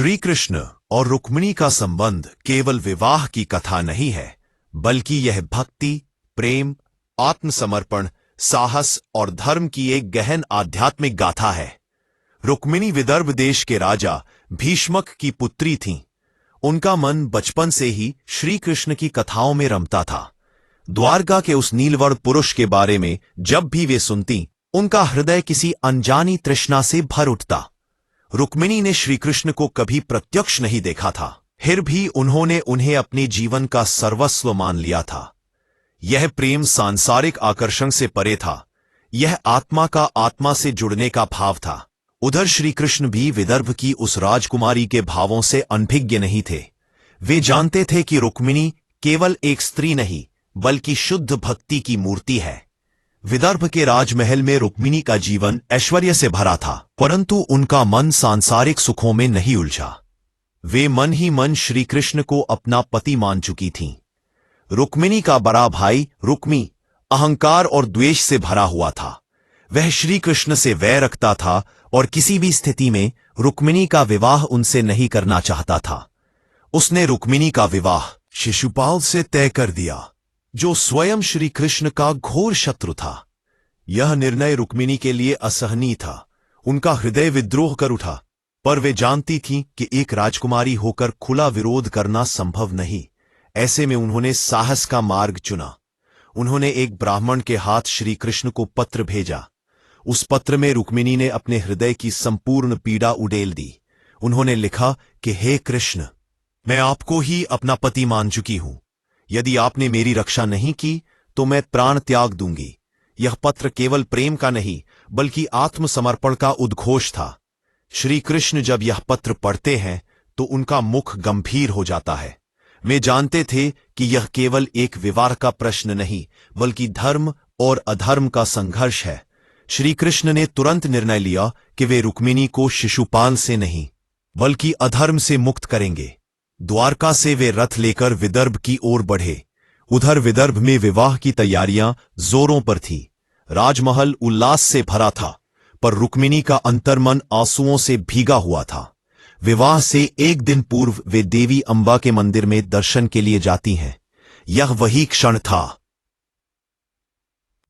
श्री कृष्ण और रुक्मिणी का संबंध केवल विवाह की कथा नहीं है, बल्कि यह भक्ति, प्रेम, आत्मसमर्पण, साहस और धर्म की एक गहन आध्यात्मिक गाथा है। रुक्मिणी विदर्भ देश के राजा भीष्मक की पुत्री थीं। उनका मन बचपन से ही श्री कृष्ण की कथाओं में रमता था। द्वारका के उस नीलवर्ण पुरुष के बारे में जब भी वे सुनती, उनका हृदय किसी अनजानी तृष्णा से भर उठता। रुक्मिणी ने श्रीकृष्ण को कभी प्रत्यक्ष नहीं देखा था, फिर भी उन्होंने उन्हें अपने जीवन का सर्वस्व मान लिया था। यह प्रेम सांसारिक आकर्षण से परे था, यह आत्मा का आत्मा से जुड़ने का भाव था। उधर श्रीकृष्ण भी विदर्भ की उस राजकुमारी के भावों से अनभिज्ञ नहीं थे। वे जानते थे कि रुक्मिणी केवल एक स्त्री नहीं, बल्कि शुद्ध भक्ति की मूर्ति है। विदर्भ के राजमहल में रुक्मिणी का जीवन ऐश्वर्य से भरा था, परंतु उनका मन सांसारिक सुखों में नहीं उलझा। वे मन ही मन श्रीकृष्ण को अपना पति मान चुकी थीं। रुक्मिणी का बड़ा भाई रुक्मी अहंकार और द्वेष से भरा हुआ था। वह श्रीकृष्ण से वैर रखता था और किसी भी स्थिति में रुक्मिणी का विवाह उनसे नहीं करना चाहता था। उसने रुक्मिणी का विवाह शिशुपाल से तय कर दिया, जो स्वयं श्री कृष्ण का घोर शत्रु था। यह निर्णय रुक्मिणी के लिए असहनीय था। उनका हृदय विद्रोह कर उठा, पर वे जानती थीं कि एक राजकुमारी होकर खुला विरोध करना संभव नहीं। ऐसे में उन्होंने साहस का मार्ग चुना। उन्होंने एक ब्राह्मण के हाथ श्री कृष्ण को पत्र भेजा। उस पत्र में रुक्मिणी ने अपने हृदय की संपूर्ण पीड़ा उड़ेल दी। उन्होंने लिखा कि हे कृष्ण, मैं आपको ही अपना पति मान चुकी हूं। यदि आपने मेरी रक्षा नहीं की तो मैं प्राण त्याग दूंगी। यह पत्र केवल प्रेम का नहीं, बल्कि आत्मसमर्पण का उद्घोष था। श्री कृष्ण जब यह पत्र पढ़ते हैं तो उनका मुख गंभीर हो जाता है। वे जानते थे कि यह केवल एक विवाह का प्रश्न नहीं, बल्कि धर्म और अधर्म का संघर्ष है। श्री कृष्ण ने तुरंत निर्णय लिया कि वे रुक्मिणी को शिशुपाल से नहीं, बल्कि अधर्म से मुक्त करेंगे। द्वारका से वे रथ लेकर विदर्भ की ओर बढ़े। उधर विदर्भ में विवाह की तैयारियां जोरों पर थी। राजमहल उल्लास से भरा था, पर रुक्मिणी का अंतर्मन आंसुओं से भीगा हुआ था। विवाह से एक दिन पूर्व वे देवी अंबा के मंदिर में दर्शन के लिए जाती हैं। यह वही क्षण था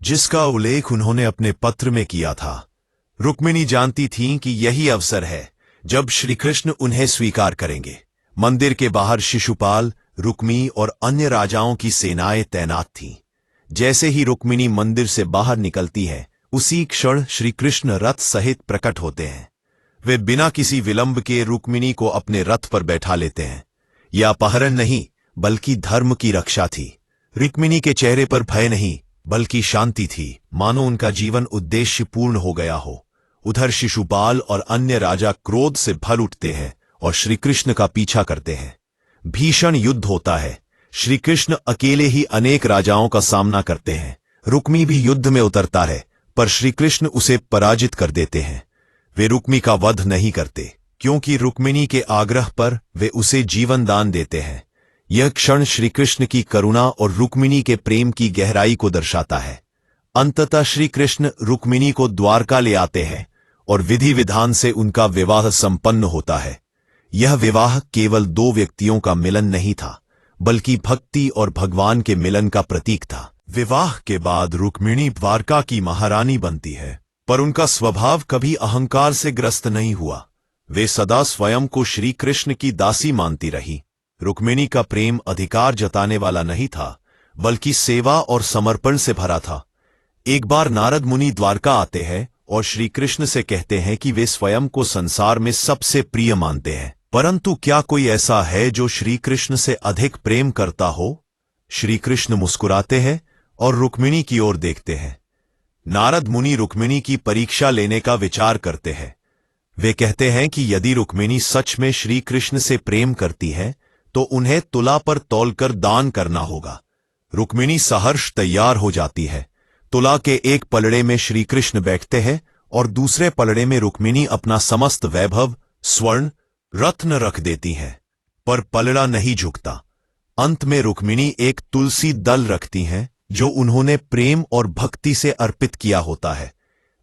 जिसका उल्लेख उन्होंने अपने पत्र में किया था। रुक्मिणी जानती थीं कि यही अवसर है जब श्रीकृष्ण उन्हें स्वीकार करेंगे। मंदिर के बाहर शिशुपाल, रुक्मी और अन्य राजाओं की सेनाएं तैनात थीं। जैसे ही रुक्मिणी मंदिर से बाहर निकलती है, उसी क्षण श्रीकृष्ण रथ सहित प्रकट होते हैं। वे बिना किसी विलंब के रुक्मिणी को अपने रथ पर बैठा लेते हैं। यह अपहरण नहीं, बल्कि धर्म की रक्षा थी। रुक्मिणी के चेहरे पर भय नहीं, बल्कि शांति थी, मानो उनका जीवन उद्देश्य पूर्ण हो गया हो। उधर शिशुपाल और अन्य राजा क्रोध से भर उठते हैं और श्रीकृष्ण का पीछा करते हैं। भीषण युद्ध होता है। श्रीकृष्ण अकेले ही अनेक राजाओं का सामना करते हैं। रुक्मी भी युद्ध में उतरता है, पर श्रीकृष्ण उसे पराजित कर देते हैं। वे रुक्मी का वध नहीं करते, क्योंकि रुक्मिणी के आग्रह पर वे उसे जीवन दान देते हैं। यह क्षण श्रीकृष्ण की करुणा और रुक्मिणी के प्रेम की गहराई को दर्शाता है। अंततः श्रीकृष्ण रुक्मिणी को द्वारका ले आते हैं और विधि विधान से उनका विवाह संपन्न होता है। यह विवाह केवल दो व्यक्तियों का मिलन नहीं था, बल्कि भक्ति और भगवान के मिलन का प्रतीक था। विवाह के बाद रुक्मिणी द्वारका की महारानी बनती है, पर उनका स्वभाव कभी अहंकार से ग्रस्त नहीं हुआ। वे सदा स्वयं को श्री कृष्ण की दासी मानती रही। रुक्मिणी का प्रेम अधिकार जताने वाला नहीं था, बल्कि सेवा और समर्पण से भरा था। एक बार नारद मुनि द्वारका आते हैं और श्री कृष्ण से कहते हैं कि वे स्वयं को संसार में सबसे प्रिय मानते हैं, परंतु क्या कोई ऐसा है जो श्री कृष्ण से अधिक प्रेम करता हो? श्री कृष्ण मुस्कुराते हैं और रुक्मिणी की ओर देखते हैं। नारद मुनि रुक्मिणी की परीक्षा लेने का विचार करते हैं। वे कहते हैं कि यदि रुक्मिणी सच में श्री कृष्ण से प्रेम करती है तो उन्हें तुला पर तौलकर दान करना होगा। रुक्मिणी सहर्ष तैयार हो जाती है। तुला के एक पलड़े में श्री कृष्ण बैठते हैं और दूसरे पलड़े में रुक्मिणी अपना समस्त वैभव, स्वर्ण, रत्न रख देती हैं, पर पलड़ा नहीं झुकता। अंत में रुक्मिणी एक तुलसी दल रखती हैं, जो उन्होंने प्रेम और भक्ति से अर्पित किया होता है।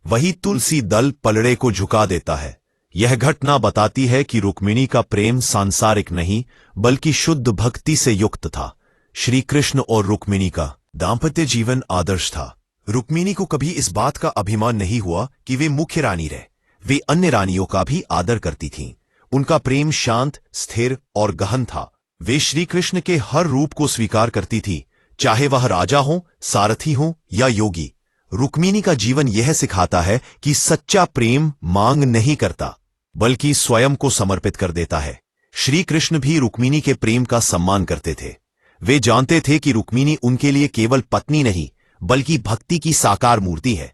वही तुलसी दल पलड़े को झुका देता है। यह घटना बताती है कि रुक्मिणी का प्रेम सांसारिक नहीं बल्कि शुद्ध भक्ति से युक्त था। श्री कृष्ण और रुक्मिणी का दाम्पत्य जीवन आदर्श था। रुक्मिणी को कभी इस बात का अभिमान नहीं हुआ कि वे मुख्य रानी रहे। वे अन्य रानियों का भी आदर करती थीं। उनका प्रेम शांत, स्थिर और गहन था। वे श्री कृष्ण के हर रूप को स्वीकार करती थी, चाहे वह राजा हो, सारथी हो या योगी। रुक्मिणी का जीवन यह सिखाता है कि सच्चा प्रेम मांग नहीं करता बल्कि स्वयं को समर्पित कर देता है। श्री कृष्ण भी रुक्मिणी के प्रेम का सम्मान करते थे। वे जानते थे कि रुक्मिणी उनके लिए केवल पत्नी नहीं बल्कि भक्ति की साकार मूर्ति है।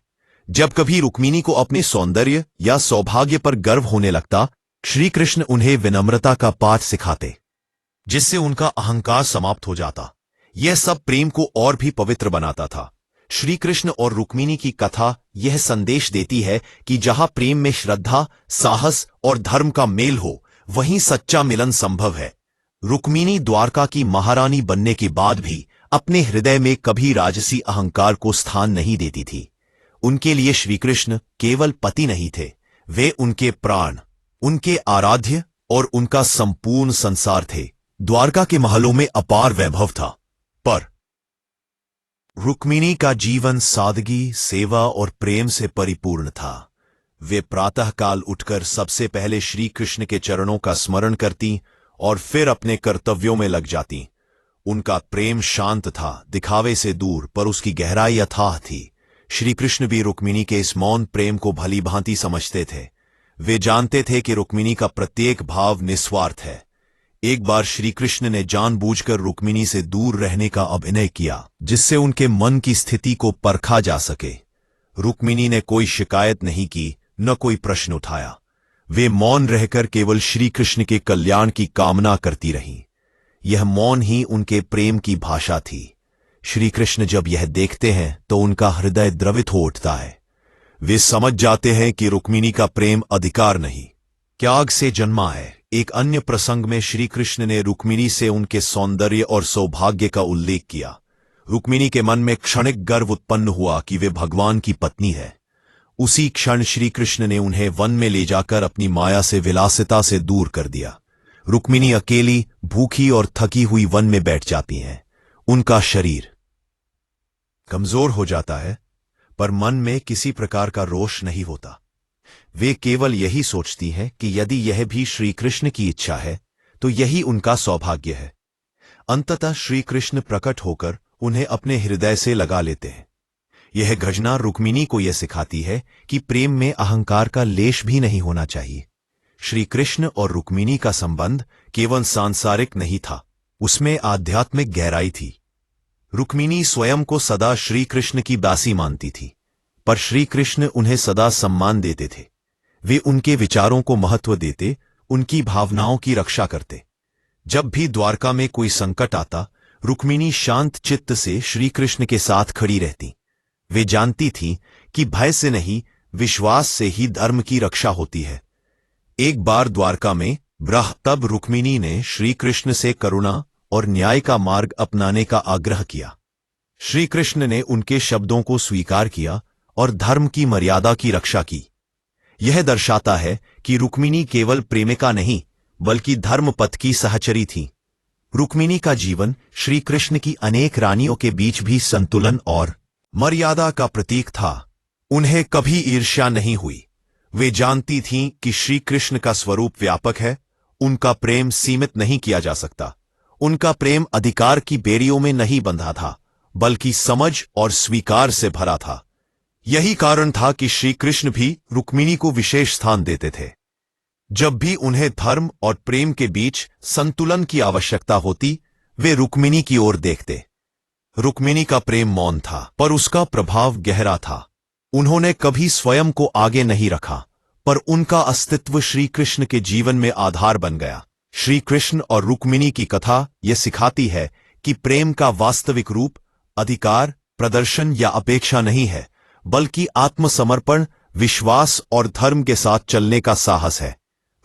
जब कभी रुक्मिणी को अपने सौंदर्य या सौभाग्य पर गर्व होने लगता, श्री कृष्ण उन्हें विनम्रता का पाठ सिखाते, जिससे उनका अहंकार समाप्त हो जाता। यह सब प्रेम को और भी पवित्र बनाता था। श्री कृष्ण और रुक्मिणी की कथा यह संदेश देती है कि जहां प्रेम में श्रद्धा, साहस और धर्म का मेल हो, वहीं सच्चा मिलन संभव है। रुक्मिणी द्वारका की महारानी बनने के बाद भी अपने हृदय में कभी राजसी अहंकार को स्थान नहीं देती थी। उनके लिए श्री कृष्ण केवल पति नहीं थे, वे उनके प्राण, उनके आराध्य और उनका संपूर्ण संसार थे। द्वारका के महलों में अपार वैभव था, पर रुक्मिणी का जीवन सादगी, सेवा और प्रेम से परिपूर्ण था। वे प्रातःकाल उठकर सबसे पहले श्री कृष्ण के चरणों का स्मरण करती और फिर अपने कर्तव्यों में लग जाती। उनका प्रेम शांत था, दिखावे से दूर, पर उसकी गहराई अथाह थी। श्री कृष्ण भी रुक्मिणी के इस मौन प्रेम को भली भांति समझते थे। वे जानते थे कि रुक्मिणी का प्रत्येक भाव निस्वार्थ है। एक बार श्री कृष्ण ने जानबूझकर रुक्मिणी से दूर रहने का अभिनय किया, जिससे उनके मन की स्थिति को परखा जा सके। रुक्मिणी ने कोई शिकायत नहीं की, न कोई प्रश्न उठाया। वे मौन रहकर केवल श्री कृष्ण के कल्याण की कामना करती रहीं। यह मौन ही उनके प्रेम की भाषा थी। श्री कृष्ण जब यह देखते हैं तो उनका हृदय द्रवित हो उठता है। वे समझ जाते हैं कि रुक्मिणी का प्रेम अधिकार नहीं, त्याग से जन्मा है। एक अन्य प्रसंग में श्री कृष्ण ने रुक्मिणी से उनके सौंदर्य और सौभाग्य का उल्लेख किया। रुक्मिणी के मन में क्षणिक गर्व उत्पन्न हुआ कि वे भगवान की पत्नी है। उसी क्षण श्री कृष्ण ने उन्हें वन में ले जाकर अपनी माया से, विलासिता से दूर कर दिया। रुक्मिणी अकेली, भूखी और थकी हुई वन में बैठ जाती हैं। उनका शरीर कमजोर हो जाता है, पर मन में किसी प्रकार का रोष नहीं होता। वे केवल यही सोचती हैं कि यदि यह भी श्री कृष्ण की इच्छा है तो यही उनका सौभाग्य है। अंततः श्री कृष्ण प्रकट होकर उन्हें अपने हृदय से लगा लेते हैं। यह घटना रुक्मिणी को यह सिखाती है कि प्रेम में अहंकार का लेश भी नहीं होना चाहिए। श्री कृष्ण और रुक्मिणी का संबंध केवल सांसारिक नहीं था, उसमें आध्यात्मिक गहराई थी। रुक्मिणी स्वयं को सदा श्री कृष्ण की दासी मानती थी, पर श्री कृष्ण उन्हें सदा सम्मान देते थे। वे उनके विचारों को महत्व देते, उनकी भावनाओं की रक्षा करते। जब भी द्वारका में कोई संकट आता, रुक्मिणी शांत चित्त से श्री कृष्ण के साथ खड़ी रहती। वे जानती थीं कि भय से नहीं, विश्वास से ही धर्म की रक्षा होती है। एक बार द्वारका में तब रुक्मिणी ने श्री कृष्ण से करुणा और न्याय का मार्ग अपनाने का आग्रह किया। श्री कृष्ण ने उनके शब्दों को स्वीकार किया और धर्म की मर्यादा की रक्षा की। यह दर्शाता है कि रुक्मिणी केवल प्रेमिका नहीं बल्कि धर्मपथ की सहचरी थी। रुक्मिणी का जीवन श्री कृष्ण की अनेक रानियों के बीच भी संतुलन और मर्यादा का प्रतीक था। उन्हें कभी ईर्ष्या नहीं हुई। वे जानती थीं कि श्री कृष्ण का स्वरूप व्यापक है, उनका प्रेम सीमित नहीं किया जा सकता। उनका प्रेम अधिकार की बेड़ियों में नहीं बंधा था, बल्कि समझ और स्वीकार से भरा था। यही कारण था कि श्री कृष्ण भी रुक्मिणी को विशेष स्थान देते थे। जब भी उन्हें धर्म और प्रेम के बीच संतुलन की आवश्यकता होती, वे रुक्मिणी की ओर देखते। रुक्मिणी का प्रेम मौन था, पर उसका प्रभाव गहरा था। उन्होंने कभी स्वयं को आगे नहीं रखा, पर उनका अस्तित्व श्री कृष्ण के जीवन में आधार बन गया। श्री कृष्ण और रुक्मिणी की कथा यह सिखाती है कि प्रेम का वास्तविक रूप अधिकार, प्रदर्शन या अपेक्षा नहीं है, बल्कि आत्मसमर्पण, विश्वास और धर्म के साथ चलने का साहस है।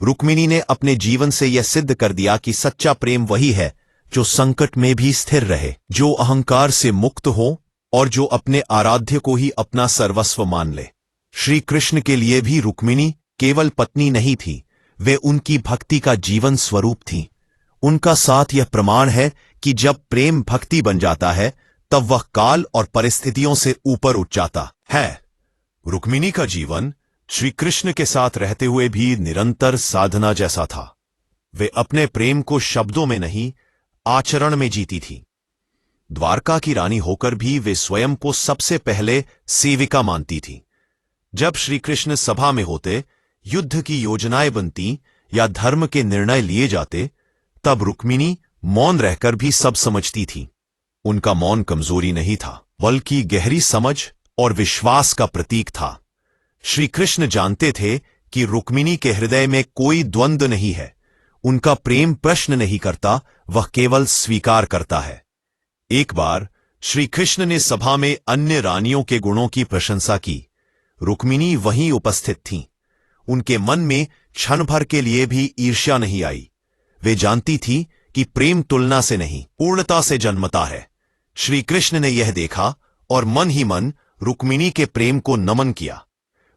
रुक्मिणी ने अपने जीवन से यह सिद्ध कर दिया कि सच्चा प्रेम वही है जो संकट में भी स्थिर रहे, जो अहंकार से मुक्त हो और जो अपने आराध्य को ही अपना सर्वस्व मान ले। श्री कृष्ण के लिए भी रुक्मिणी केवल पत्नी नहीं थी, वे उनकी भक्ति का जीवन स्वरूप थीं। उनका साथ यह प्रमाण है कि जब प्रेम भक्ति बन जाता है तब वह काल और परिस्थितियों से ऊपर उठ जाता है। रुक्मिणी का जीवन श्री कृष्ण के साथ रहते हुए भी निरंतर साधना जैसा था। वे अपने प्रेम को शब्दों में नहीं, आचरण में जीती थी। द्वारका की रानी होकर भी वे स्वयं को सबसे पहले सेविका मानती थी। जब श्री कृष्ण सभा में होते, युद्ध की योजनाएं बनती या धर्म के निर्णय लिए जाते, तब रुक्मिणी मौन रहकर भी सब समझती थी। उनका मौन कमजोरी नहीं था, बल्कि गहरी समझ और विश्वास का प्रतीक था। श्री कृष्ण जानते थे कि रुक्मिणी के हृदय में कोई द्वंद्व नहीं है। उनका प्रेम प्रश्न नहीं करता, वह केवल स्वीकार करता है। एक बार श्री कृष्ण ने सभा में अन्य रानियों के गुणों की प्रशंसा की। रुक्मिणी वहीं उपस्थित थीं। उनके मन में क्षण भर के लिए भी ईर्ष्या नहीं आई। वे जानती थी कि प्रेम तुलना से नहीं, पूर्णता से जन्मता है। श्री कृष्ण ने यह देखा और मन ही मन रुक्मिणी के प्रेम को नमन किया।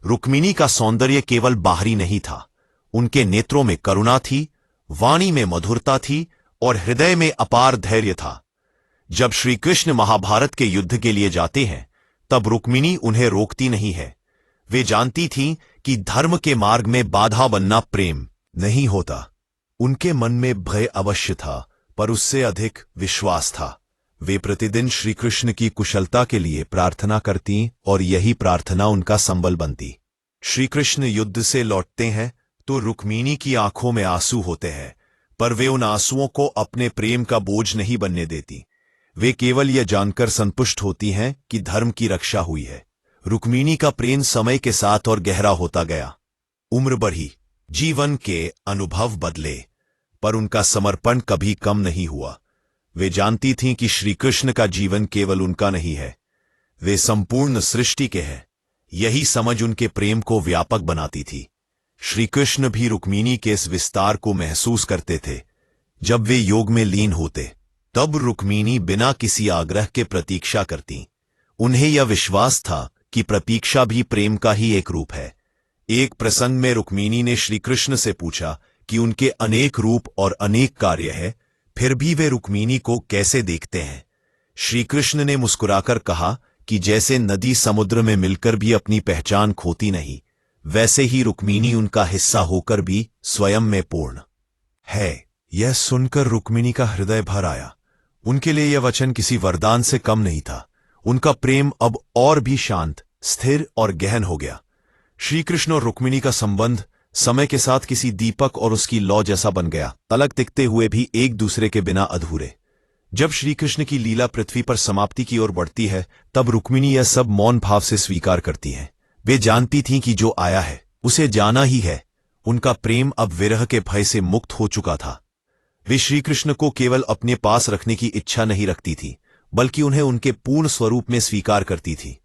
रुक्मिणी का सौंदर्य केवल बाहरी नहीं था, उनके नेत्रों में करुणा थी, वाणी में मधुरता थी और हृदय में अपार धैर्य था। जब श्री कृष्ण महाभारत के युद्ध के लिए जाते हैं, तब रुक्मिणी उन्हें रोकती नहीं है। वे जानती थीं कि धर्म के मार्ग में बाधा बनना प्रेम नहीं होता। उनके मन में भय अवश्य था, पर उससे अधिक विश्वास था। वे प्रतिदिन श्री कृष्ण की कुशलता के लिए प्रार्थना करती और यही प्रार्थना उनका संबल बनती। श्री कृष्ण युद्ध से लौटते हैं तो रुक्मिणी की आंखों में आंसू होते हैं, पर वे उन आंसुओं को अपने प्रेम का बोझ नहीं बनने देती। वे केवल यह जानकर संतुष्ट होती हैं कि धर्म की रक्षा हुई है। रुक्मिणी का प्रेम समय के साथ और गहरा होता गया। उम्र बढ़ी, जीवन के अनुभव बदले, पर उनका समर्पण कभी कम नहीं हुआ। वे जानती थीं कि श्री कृष्ण का जीवन केवल उनका नहीं है, वे संपूर्ण सृष्टि के हैं। यही समझ उनके प्रेम को व्यापक बनाती थी। श्री कृष्ण भी रुक्मिणी के इस विस्तार को महसूस करते थे। जब वे योग में लीन होते, तब रुक्मिणी बिना किसी आग्रह के प्रतीक्षा करती। उन्हें यह विश्वास था कि प्रतीक्षा भी प्रेम का ही एक रूप है। एक प्रसंग में रुक्मिणी ने श्री कृष्ण से पूछा कि उनके अनेक रूप और अनेक कार्य है, फिर भी वे रुक्मिणी को कैसे देखते हैं। श्री कृष्ण ने मुस्कुराकर कहा कि जैसे नदी समुद्र में मिलकर भी अपनी पहचान खोती नहीं, वैसे ही रुक्मिणी उनका हिस्सा होकर भी स्वयं में पूर्ण है। यह सुनकर रुक्मिणी का हृदय भर आया। उनके लिए यह वचन किसी वरदान से कम नहीं था। उनका प्रेम अब और भी शांत, स्थिर और गहन हो गया। श्री कृष्ण और रुक्मिणी का संबंध समय के साथ किसी दीपक और उसकी लौ जैसा बन गया, तलक टिकते हुए भी एक दूसरे के बिना अधूरे। जब श्री कृष्ण की लीला पृथ्वी पर समाप्ति की ओर बढ़ती है, तब रुक्मिणी यह सब मौन भाव से स्वीकार करती हैं। वे जानती थीं कि जो आया है उसे जाना ही है। उनका प्रेम अब विरह के भय से मुक्त हो चुका था। वे श्री कृष्ण को केवल अपने पास रखने की इच्छा नहीं रखती थी, बल्कि उन्हें उनके पूर्ण स्वरूप में स्वीकार करती थी।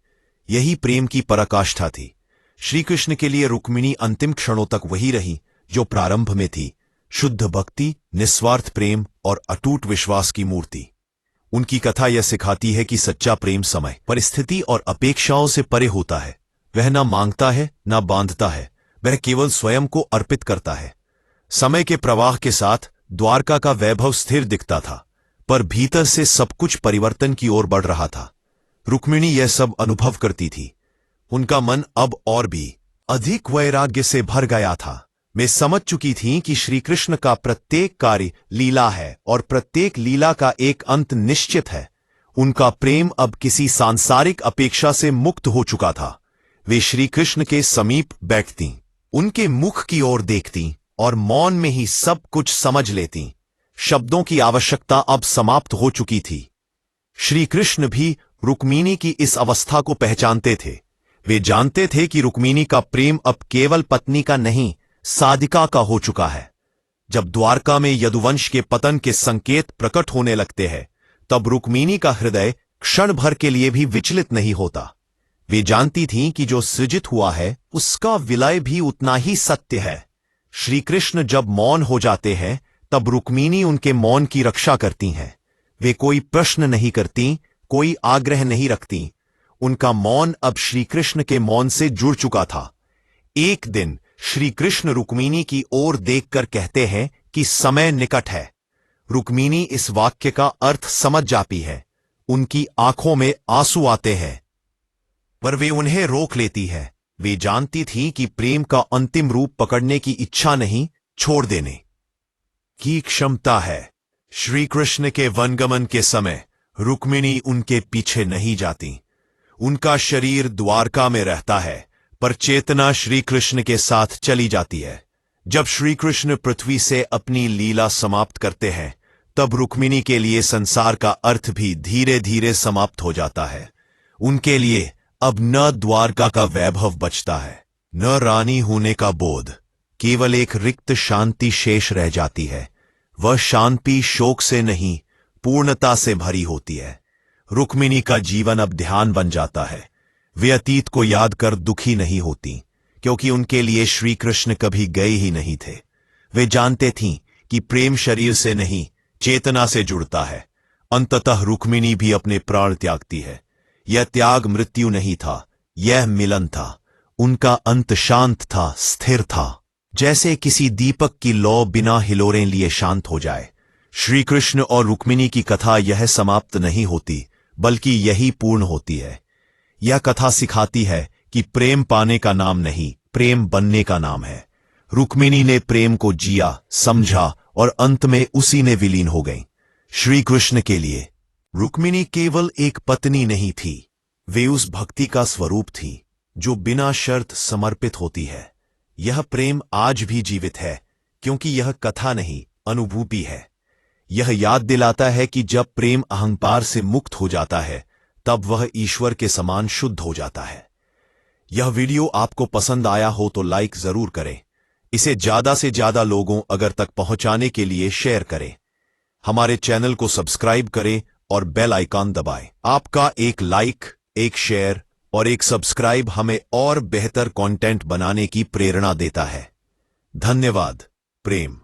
यही प्रेम की पराकाष्ठा थी। श्री कृष्ण के लिए रुक्मिणी अंतिम क्षणों तक वही रही जो प्रारंभ में थी, शुद्ध भक्ति, निस्वार्थ प्रेम और अटूट विश्वास की मूर्ति। उनकी कथा यह सिखाती है कि सच्चा प्रेम समय, परिस्थिति और अपेक्षाओं से परे होता है। वह न मांगता है, न बांधता है, वह केवल स्वयं को अर्पित करता है। समय के प्रवाह के साथ द्वारका का वैभव स्थिर दिखता था, पर भीतर से सब कुछ परिवर्तन की ओर बढ़ रहा था। रुक्मिणी यह सब अनुभव करती थी। उनका मन अब और भी अधिक वैराग्य से भर गया था। वे समझ चुकी थीं कि श्री कृष्ण का प्रत्येक कार्य लीला है और प्रत्येक लीला का एक अंत निश्चित है। उनका प्रेम अब किसी सांसारिक अपेक्षा से मुक्त हो चुका था। वे श्री कृष्ण के समीप बैठतीं, उनके मुख की ओर देखतीं और मौन में ही सब कुछ समझ लेतीं। शब्दों की आवश्यकता अब समाप्त हो चुकी थी। श्री कृष्ण भी रुक्मिणी की इस अवस्था को पहचानते थे। वे जानते थे कि रुक्मिणी का प्रेम अब केवल पत्नी का नहीं, साधिका का हो चुका है। जब द्वारका में यदुवंश के पतन के संकेत प्रकट होने लगते हैं, तब रुक्मिणी का हृदय क्षण भर के लिए भी विचलित नहीं होता। वे जानती थीं कि जो सृजित हुआ है उसका विलय भी उतना ही सत्य है। श्री कृष्ण जब मौन हो जाते हैं, तब रुक्मिणी उनके मौन की रक्षा करती हैं। वे कोई प्रश्न नहीं करती, कोई आग्रह नहीं रखती। उनका मौन अब श्री कृष्ण के मौन से जुड़ चुका था। एक दिन श्री कृष्ण रुक्मिणी की ओर देखकर कहते हैं कि समय निकट है। रुक्मिणी इस वाक्य का अर्थ समझ जाती है। उनकी आंखों में आंसू आते हैं, पर वे उन्हें रोक लेती है। वे जानती थीं कि प्रेम का अंतिम रूप पकड़ने की इच्छा नहीं, छोड़ देने की क्षमता है। श्री कृष्ण के वनगमन के समय रुक्मिणी उनके पीछे नहीं जाती। उनका शरीर द्वारका में रहता है, पर चेतना श्री कृष्ण के साथ चली जाती है। जब श्री कृष्ण पृथ्वी से अपनी लीला समाप्त करते हैं, तब रुक्मिणी के लिए संसार का अर्थ भी धीरे धीरे समाप्त हो जाता है। उनके लिए अब न द्वारका का वैभव बचता है, न रानी होने का बोध। केवल एक रिक्त शांति शेष रह जाती है। वह शांति शोक से नहीं, पूर्णता से भरी होती है। रुक्मिणी का जीवन अब ध्यान बन जाता है। वे अतीत को याद कर दुखी नहीं होती, क्योंकि उनके लिए श्री कृष्ण कभी गए ही नहीं थे। वे जानते थीं कि प्रेम शरीर से नहीं, चेतना से जुड़ता है। अंततः रुक्मिणी भी अपने प्राण त्यागती है। यह त्याग मृत्यु नहीं था, यह मिलन था। उनका अंत शांत था, स्थिर था, जैसे किसी दीपक की लौ बिना हिलोरें लिए शांत हो जाए। श्री कृष्ण और रुक्मिणी की कथा यह समाप्त नहीं होती, बल्कि यही पूर्ण होती है। यह कथा सिखाती है कि प्रेम पाने का नाम नहीं, प्रेम बनने का नाम है। रुक्मिणी ने प्रेम को जिया, समझा और अंत में उसी में विलीन हो गई। श्री कृष्ण के लिए रुक्मिणी केवल एक पत्नी नहीं थी, वे उस भक्ति का स्वरूप थी जो बिना शर्त समर्पित होती है। यह प्रेम आज भी जीवित है, क्योंकि यह कथा नहीं, अनुभूति है। यह याद दिलाता है कि जब प्रेम अहंकार से मुक्त हो जाता है, तब वह ईश्वर के समान शुद्ध हो जाता है। यह वीडियो आपको पसंद आया हो तो लाइक जरूर करें। इसे ज्यादा से ज्यादा लोगों अगर तक पहुंचाने के लिए शेयर करें। हमारे चैनल को सब्सक्राइब करें और बेल आइकॉन दबाएं। आपका एक लाइक, एक शेयर और एक सब्सक्राइब हमें और बेहतर कंटेंट बनाने की प्रेरणा देता है। धन्यवाद। प्रेम।